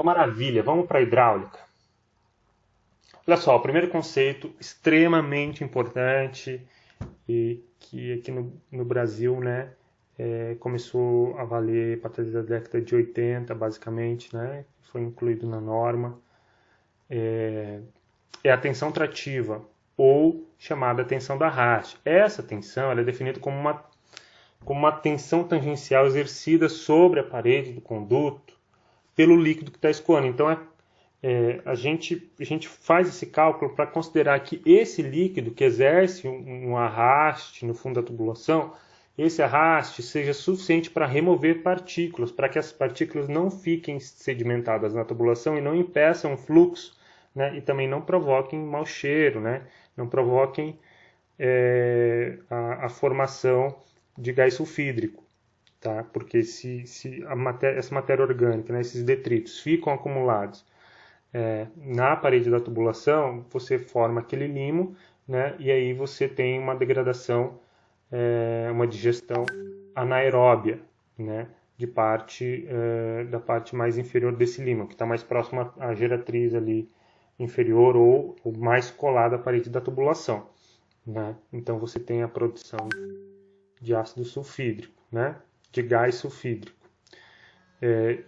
Então, maravilha, vamos para a hidráulica. Olha só, o primeiro conceito extremamente importante e que aqui no Brasil, né, começou a valer a partir da década de 80, basicamente, né, foi incluído na norma, é a tensão trativa, ou chamada tensão da haste. Essa tensão ela é definida como uma tensão tangencial exercida sobre a parede do conduto pelo líquido que está escoando. Então, a gente faz esse cálculo para considerar que esse líquido que exerce um arraste no fundo da tubulação, esse arraste seja suficiente para remover partículas, para que as partículas não fiquem sedimentadas na tubulação e não impeçam o fluxo, né, e também não provoquem mau cheiro, né, não provoquem a formação de gás sulfídrico. Tá? Porque se essa matéria orgânica, né, esses detritos, ficam acumulados na parede da tubulação, você forma aquele limo, né, e aí você tem uma degradação, uma digestão anaeróbia, né, da parte mais inferior desse limo, que está mais próximo à geratriz ali inferior ou mais colada à parede da tubulação. Né? Então você tem a produção de ácido sulfídrico, né, de gás sulfídrico.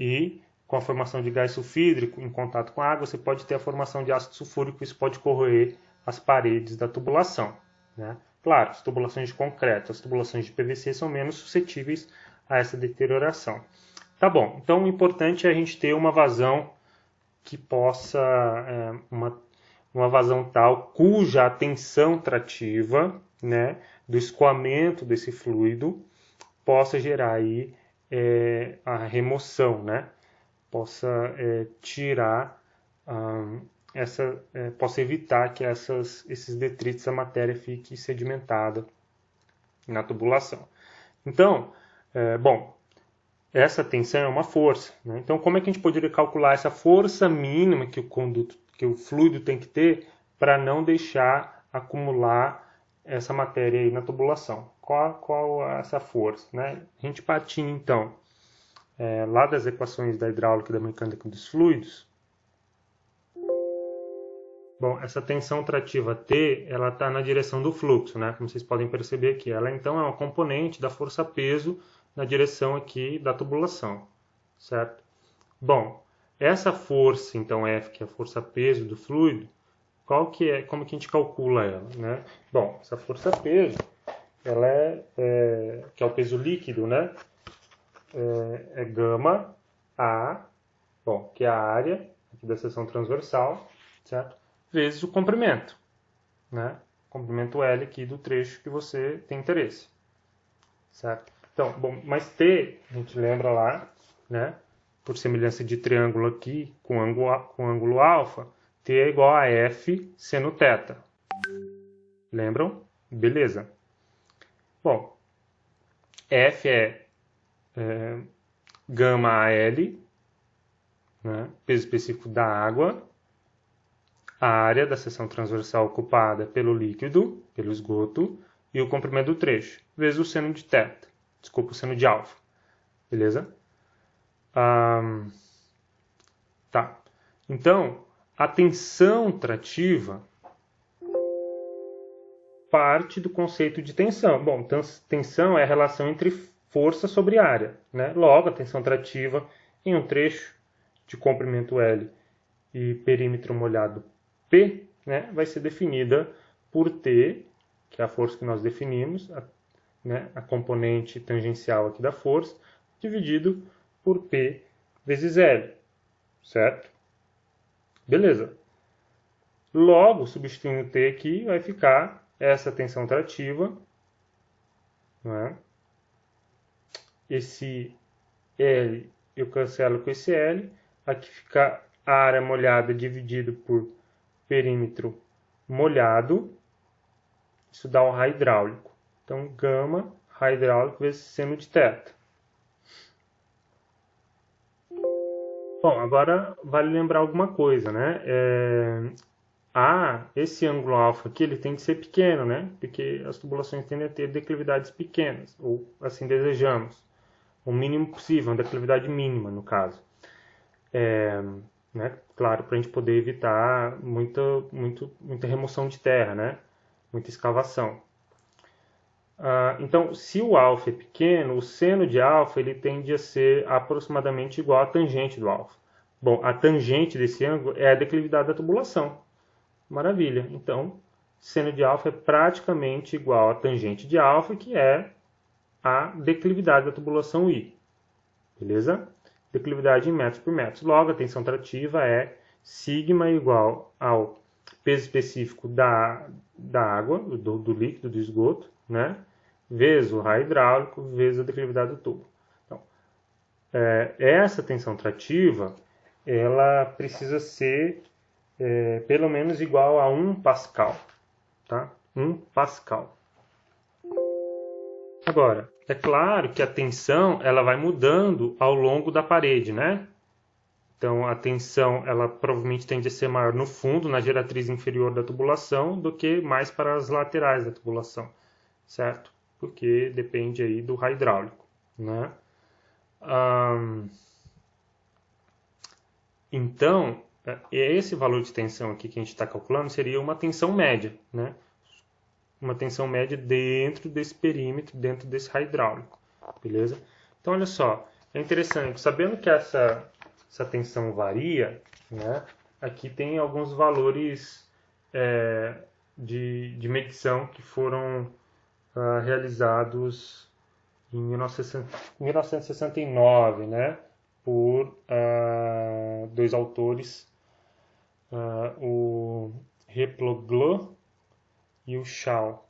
E com a formação de gás sulfídrico em contato com a água, você pode ter a formação de ácido sulfúrico, isso pode corroer as paredes da tubulação. Né? Claro, as tubulações de concreto, as tubulações de PVC são menos suscetíveis a essa deterioração. Tá bom, então o importante é a gente ter uma vazão que possa, uma vazão tal cuja a tensão trativa, né, do escoamento desse fluido possa gerar aí a remoção, né? Possa tirar possa evitar que esses detritos da matéria fiquem sedimentados na tubulação. Então, bom, essa tensão é uma força, né? Então, como é que a gente poderia calcular essa força mínima que o fluido tem que ter para não deixar acumular essa matéria aí na tubulação? Qual é essa força, né? A gente partiu, então, lá das equações da hidráulica e da mecânica dos fluidos. Bom, essa tensão trativa T, ela está na direção do fluxo, né? Como vocês podem perceber aqui. Ela, então, é uma componente da força-peso na direção aqui da tubulação, certo? Bom, essa força, então, F, que é a força-peso do fluido, como que a gente calcula ela, né? Bom, essa força-peso, ela que é o peso líquido, né? É gama A, bom, que é a área aqui da seção transversal, certo? Vezes o comprimento, né? Comprimento L aqui do trecho que você tem interesse, certo? Então, bom, mas T, a gente lembra lá, né? Por semelhança de triângulo aqui com ângulo alfa, T é igual a F seno θ. Lembram? Beleza. Bom, F é gama AL, né? Peso específico da água, a área da seção transversal ocupada pelo líquido, pelo esgoto, e o comprimento do trecho, vezes o seno de θ. Desculpa, o seno de alfa. Beleza? Tá. Então, a tensão trativa parte do conceito de tensão. Bom, tensão é a relação entre força sobre área, né? Logo, a tensão trativa em um trecho de comprimento L e perímetro molhado P, né, vai ser definida por T, que é a força que nós definimos, a componente tangencial aqui da força, dividido por P vezes L, certo? Beleza. Logo, substituindo T aqui, vai ficar essa tensão trativa, né? Esse L eu cancelo com esse L, aqui fica a área molhada dividido por perímetro molhado, isso dá um raio hidráulico. Então, gama, raio hidráulico vezes seno de θ. Bom, agora vale lembrar alguma coisa, né? Esse ângulo alfa aqui, ele tem que ser pequeno, né? Porque as tubulações tendem a ter declividades pequenas, ou assim desejamos. O mínimo possível, uma declividade mínima, no caso. Né? Claro, para a gente poder evitar muita remoção de terra, né? Muita escavação. Então, se o alfa é pequeno, o seno de alfa ele tende a ser aproximadamente igual à tangente do alfa. Bom, a tangente desse ângulo é a declividade da tubulação. Maravilha. Então, seno de alfa é praticamente igual à tangente de alfa, que é a declividade da tubulação I. Beleza? Declividade em metros por metro. Logo, a tensão trativa é sigma igual ao peso específico da água, do líquido, do esgoto, né? Vezes o raio hidráulico, vezes a declividade do tubo. Então, essa tensão trativa, ela precisa ser pelo menos igual a 1 pascal, tá? 1 pascal. Agora, é claro que a tensão ela vai mudando ao longo da parede, né? Então, a tensão ela provavelmente tende a ser maior no fundo, na geratriz inferior da tubulação, do que mais para as laterais da tubulação, certo? Porque depende aí do raio hidráulico, né? Então, esse valor de tensão aqui que a gente está calculando seria uma tensão média, né? Uma tensão média dentro desse perímetro, dentro desse raio hidráulico, beleza? Então, olha só, é interessante, sabendo que essa tensão varia, né? Aqui tem alguns valores de medição que foram realizados em 1969, né? Por dois autores, o Replogle e o Show,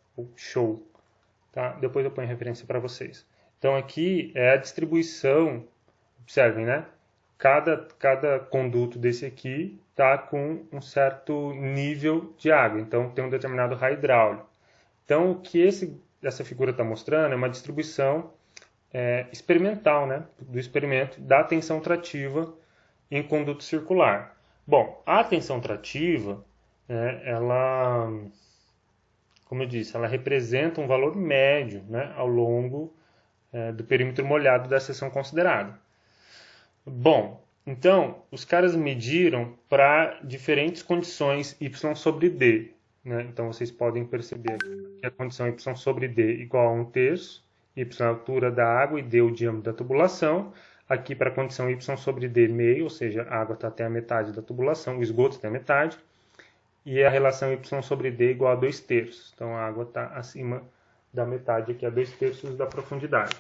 tá? Depois eu ponho referência para vocês. Então aqui é a distribuição, observem, né? Cada conduto desse aqui está com um certo nível de água, então tem um determinado raio hidráulico. Então o que essa figura está mostrando é uma distribuição experimental, né? Do experimento da tensão trativa em conduto circular. Bom, a tensão trativa, ela, como eu disse, ela representa um valor médio, né, ao longo do perímetro molhado da seção considerada. Bom, então, os caras mediram para diferentes condições y sobre d. Né? Então, vocês podem perceber que a condição y sobre d igual a 1/3, y é a altura da água e d o diâmetro da tubulação. Aqui, para a condição y sobre d meio, ou seja, a água está até a metade da tubulação, o esgoto até a metade. E a relação y sobre d igual a 2/3. Então, a água está acima da metade, aqui a 2/3 da profundidade.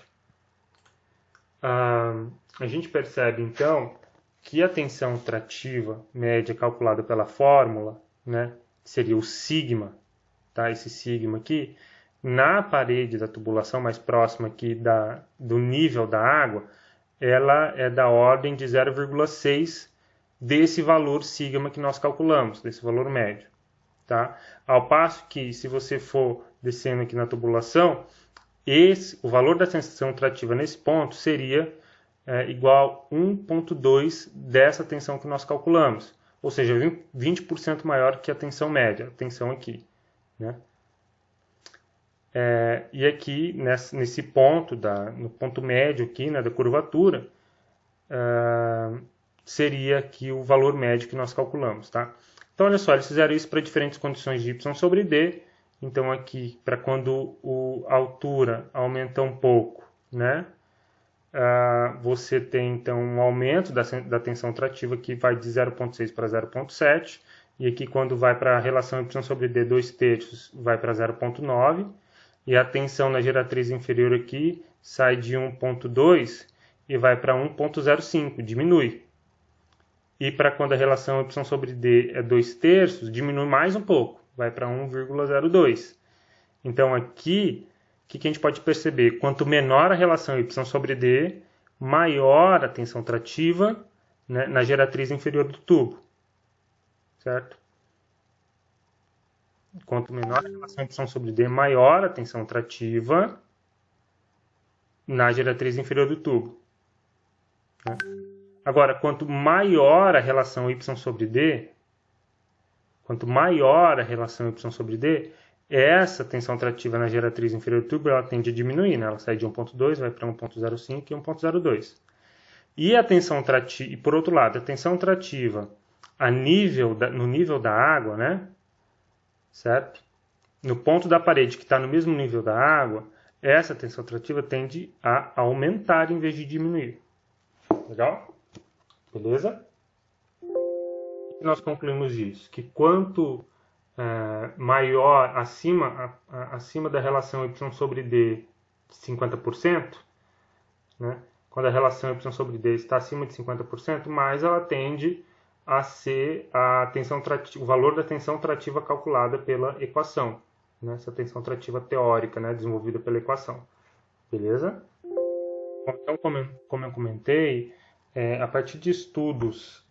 A gente percebe, então, que a tensão trativa média calculada pela fórmula, né, seria o sigma, tá? Esse sigma aqui, na parede da tubulação mais próxima aqui do nível da água, ela é da ordem de 0,6 desse valor sigma que nós calculamos, desse valor médio. Tá? Ao passo que, se você for descendo aqui na tubulação, o valor da tensão trativa nesse ponto seria igual a 1,2 dessa tensão que nós calculamos. Ou seja, 20% maior que a tensão média, a tensão aqui. Né? E aqui, nesse ponto, no ponto médio aqui, né, da curvatura, seria aqui o valor médio que nós calculamos. Tá? Então, olha só, eles fizeram isso para diferentes condições de y sobre d. Então, aqui, para quando a altura aumenta um pouco, né, você tem, então, um aumento da tensão trativa que vai de 0,6 para 0,7. E aqui, quando vai para a relação y sobre d 2/3, vai para 0,9. E a tensão na geratriz inferior aqui sai de 1,2 e vai para 1,05, diminui. E para quando a relação y sobre d é 2/3, diminui mais um pouco, vai para 1,02. Então aqui, o que a gente pode perceber? Quanto menor a relação y sobre d, maior a tensão trativa, né, na geratriz inferior do tubo. Certo? Quanto menor a relação y sobre d, maior a tensão trativa na geratriz inferior do tubo. Né? Agora, quanto maior a relação y sobre d, essa tensão trativa na geratriz inferior do tubo ela tende a diminuir. Né? Ela sai de 1,2, vai para 1,05 e 1,02. E a tensão trativa, e por outro lado, a tensão trativa no nível da água, né? Certo? No ponto da parede que está no mesmo nível da água, essa tensão trativa tende a aumentar em vez de diminuir. Legal? Beleza? E nós concluímos disso? Que quanto maior, acima da relação y sobre d de 50%, né? Quando a relação y sobre d está acima de 50%, mais ela tende a ser o valor da tensão trativa calculada pela equação, né? Essa tensão trativa teórica, né? Desenvolvida pela equação. Beleza? Então, como eu comentei, a partir de estudos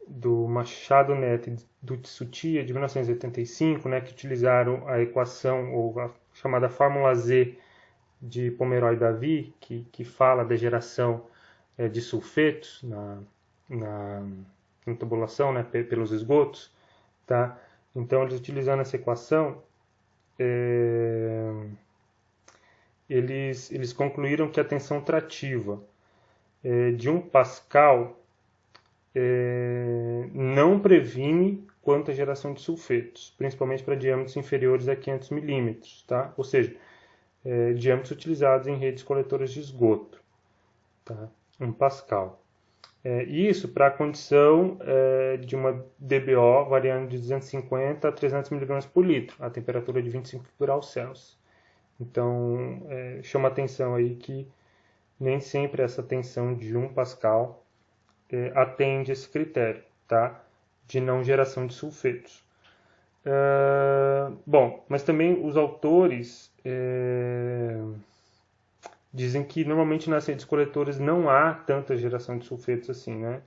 do Machado Neto e do Tsuchiya, de 1985, né, que utilizaram a equação, ou a chamada fórmula Z de Pomeroy-Davy, que fala da geração de sulfetos na tubulação, né, pelos esgotos. Tá? Então, eles utilizando essa equação, eles concluíram que a tensão trativa de 1 Pascal não previne quanto à geração de sulfetos, principalmente para diâmetros inferiores a 500 milímetros, tá? Ou seja, diâmetros utilizados em redes coletoras de esgoto, tá? 1 Pascal. Isso para a condição de uma DBO variando de 250 a 300 mg por litro, a temperatura de 25 graus Celsius. Então, chama atenção aí que nem sempre essa tensão de 1 Pascal atende esse critério, tá? De não geração de sulfetos. Bom, mas também os autores dizem que normalmente nas redes coletoras não há tanta geração de sulfetos assim, né?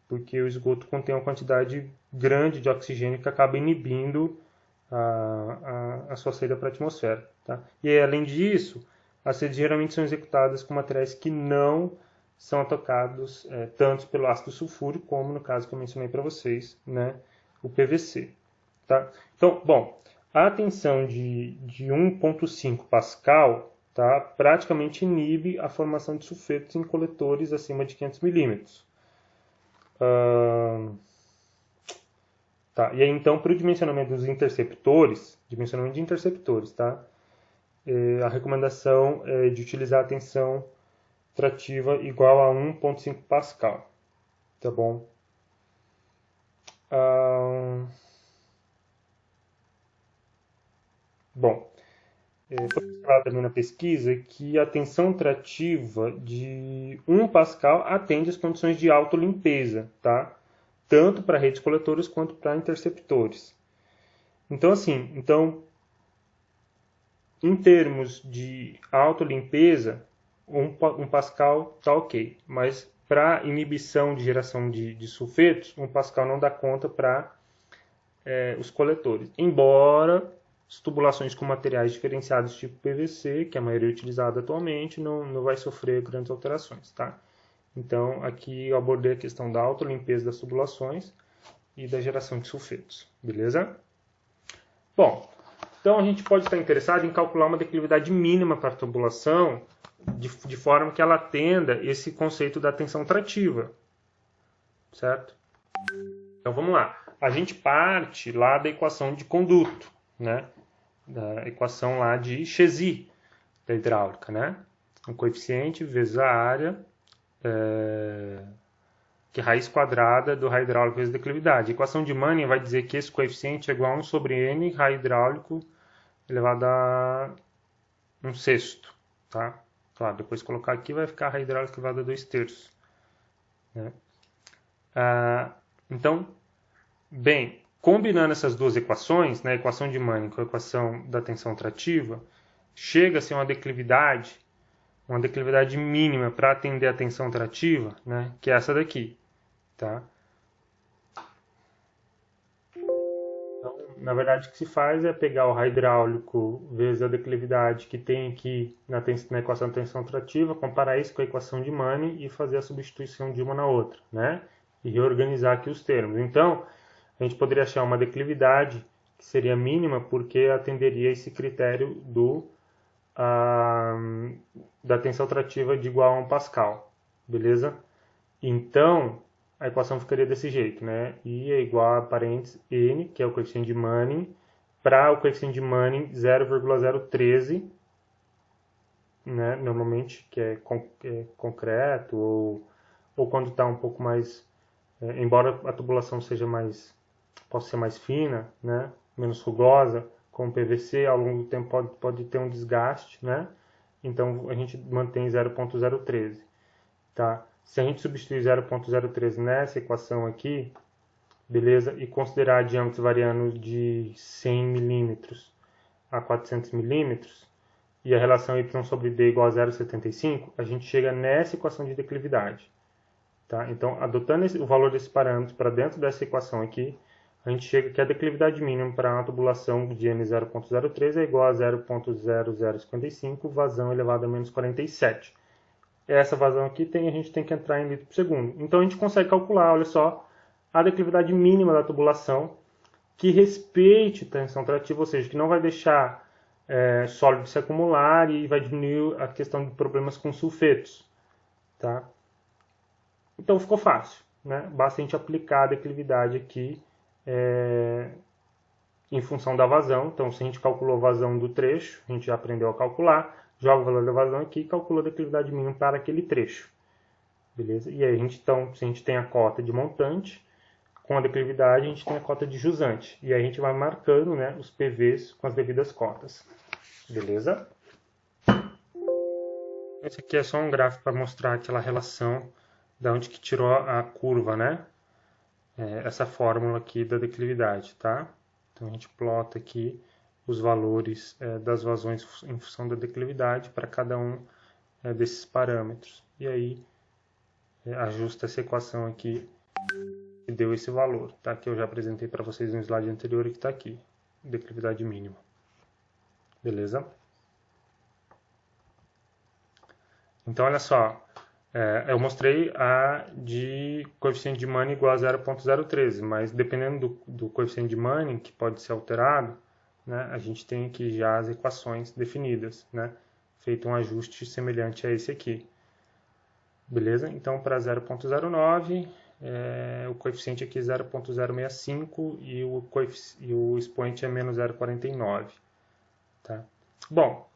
Porque o esgoto contém uma quantidade grande de oxigênio que acaba inibindo a sua saída para a atmosfera. Tá? E aí, além disso, as redes geralmente são executadas com materiais que não são atacados tanto pelo ácido sulfúrico, como no caso que eu mencionei para vocês, né, o PVC. Tá? Então, bom, a tensão de 1,5 Pascal, tá, praticamente inibe a formação de sulfetos em coletores acima de 500 milímetros. Tá, e aí, então, para o dimensionamento dos interceptores, tá, a recomendação é de utilizar a tensão trativa igual a 1,5 Pascal, tá bom? Bom, foi observado também na pesquisa que a tensão trativa de 1 Pascal atende às condições de autolimpeza, tá? Tanto para redes coletoras quanto para interceptores. Então, assim, em termos de autolimpeza, 1 Pascal está ok, mas para inibição de geração de sulfetos, 1 Pascal não dá conta para os coletores. Embora as tubulações com materiais diferenciados tipo PVC, que é a maioria utilizada atualmente, não vai sofrer grandes alterações. Tá? Então, aqui eu abordei a questão da autolimpeza das tubulações e da geração de sulfetos. Beleza? Bom, então a gente pode estar interessado em calcular uma declividade mínima para a tubulação de forma que ela atenda esse conceito da tensão trativa. Certo? Então vamos lá. A gente parte lá da equação de conduto, né? Da equação lá de Chezy, da hidráulica, né? O coeficiente vezes a área, que é raiz quadrada do raio hidráulico vezes a declividade. A equação de Manning vai dizer que esse coeficiente é igual a 1 sobre n raio hidráulico elevado a 1/6, tá? Claro, depois de colocar aqui vai ficar raio hidráulico elevado a 2/3. Né? Então, bem, combinando essas duas equações, né, a equação de Manning com a equação da tensão trativa, chega-se a uma declividade mínima para atender a tensão trativa, né, que é essa daqui. Tá? Então, na verdade, o que se faz é pegar o raio hidráulico vezes a declividade que tem aqui na equação da tensão trativa, comparar isso com a equação de Manning e fazer a substituição de uma na outra, né? E reorganizar aqui os termos. Então, a gente poderia achar uma declividade que seria mínima porque atenderia esse critério da tensão trativa de igual a 1 Pascal, beleza? Então, a equação ficaria desse jeito, né? I é igual a parênteses N, que é o coeficiente de Manning, para o coeficiente de Manning 0,013, né? Normalmente, que é concreto, ou quando está um pouco mais... embora a tubulação possa ser mais fina, né? Menos rugosa, como PVC, ao longo do tempo pode ter um desgaste, né? Então, a gente mantém 0,013, tá? Se a gente substituir 0,013 nessa equação aqui, beleza? E considerar diâmetros variando de 100 milímetros a 400 milímetros, e a relação y sobre d igual a 0,75, a gente chega nessa equação de declividade. Tá? Então, adotando o valor desse parâmetro para dentro dessa equação aqui, a gente chega que a declividade mínima para uma tubulação de N 0,03 é igual a 0,0055, vazão elevado a menos 47. Essa vazão aqui a gente tem que entrar em litro por segundo. Então, a gente consegue calcular, olha só, a declividade mínima da tubulação que respeite tensão trativa, ou seja, que não vai deixar sólido se acumular e vai diminuir a questão de problemas com sulfetos. Tá? Então, ficou fácil, né? Basta a gente aplicar a declividade aqui em função da vazão. Então, se a gente calculou a vazão do trecho, a gente já aprendeu a calcular, joga o valor da vazão aqui e calcula a declividade mínima para aquele trecho. Beleza? E aí, então, se a gente tem a cota de montante, com a declividade a gente tem a cota de jusante. E aí a gente vai marcando, né, os PVs com as devidas cotas. Beleza? Esse aqui é só um gráfico para mostrar aquela relação da onde que tirou a curva, né? Essa fórmula aqui da declividade, tá? Então a gente plota aqui os valores das vazões em função da declividade para cada um desses parâmetros. E aí ajusta essa equação aqui e deu esse valor, tá? Que eu já apresentei para vocês no slide anterior e que está aqui, declividade mínima. Beleza? Então, olha só, eu mostrei a de coeficiente de Manning igual a 0,013, mas dependendo do coeficiente de Manning, que pode ser alterado, né, a gente tem aqui já as equações definidas, né, feito um ajuste semelhante a esse aqui. Beleza? Então, para 0,09, o coeficiente aqui é 0,065 e o expoente é menos 0,49. Tá? Bom,